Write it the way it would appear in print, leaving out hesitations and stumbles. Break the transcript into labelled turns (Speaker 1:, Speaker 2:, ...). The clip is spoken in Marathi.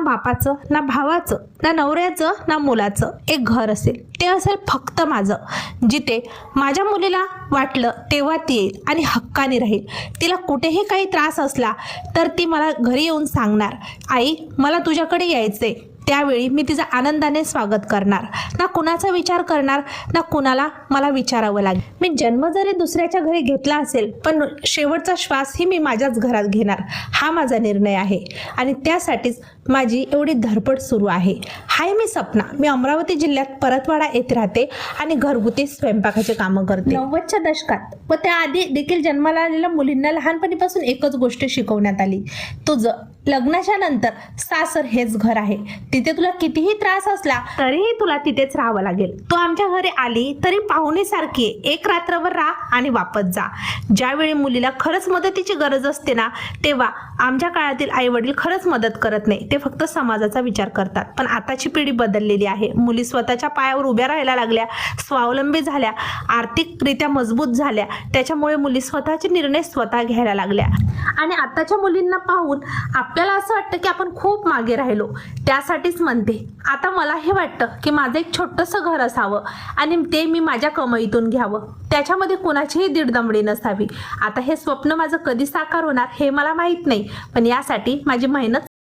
Speaker 1: बापाचं, ना भावाचं, ना नवऱ्याचं, ना मुलाचं एक घर असेल. ते असेल फक्त माझं, जिथे माझ्या मुलीला वाटलं तेव्हा ती येईल आणि हक्काने राहील. तिला कुठेही काही त्रास असला तर ती मला घरी येऊन सांगणार, आई मला तुझ्याकडे यायचंय. त्यावेळी मी तिचं आनंदाने स्वागत करणार, ना कुणाचा विचार करणार, ना कुणाला मला विचारावं लागेल. मी जन्म जरी दुसऱ्याच्या घरी घेतला असेल, पण शेवटचा श्वासही मी माझ्याच घरात घेणार, हा माझा निर्णय आहे. आणि त्यासाठीच माझी एवढी धडपड सुरू आहे. हाय मी सपना, मी अमरावती जिल्ह्यात परतवाडा येथे राहते आणि घरगुती स्वयंपाकाचे कामं करते. 90च्या दशकात व त्याआधी देखील जन्माला आलेल्या मुलींना लहानपणीपासून एकच गोष्ट शिकवण्यात आली, तुझं लग्नाच्या नंतर सासर हेच घर आहे. तिथे तुला कितीही त्रास असला तरीही तुला तिथेच राहावं लागेल. तू आमच्या घरी आली तरी पाहुणेसारखी एक रात्रभर राहा आणि वापस जा. ज्यावेळी मुलीला खरंच मदतीची गरज असते ना, तेव्हा आमच्या काळातील आई वडील खरंच मदत करत नाही, ते फक्त समाजाचा विचार करतात. पण आताची पिढी बदललेली आहे. मुली स्वतःच्या पायावर उभ्या राहायला लागल्या, स्वावलंबी झाल्या, आर्थिकरित्या मजबूत झाल्या. त्याच्यामुळे मुली स्वतःचे निर्णय स्वतः घ्यायला लागल्या. आणि आताच्या मुलींना पाहून आपल्याला असं वाटतं की आपण खूप मागे राहिलो. त्यासाठीच म्हणते, आता मला हे वाटतं की माझं एक छोटंसं घर असावं आणि ते मी माझ्या कमाईतून घ्यावं. त्याच्यामध्ये कोणाचीही दीडदमडी नसावी. आता हे स्वप्न माझं कधी साकार होणार हे मला माहीत नाही, पण यासाठी माझी मेहनत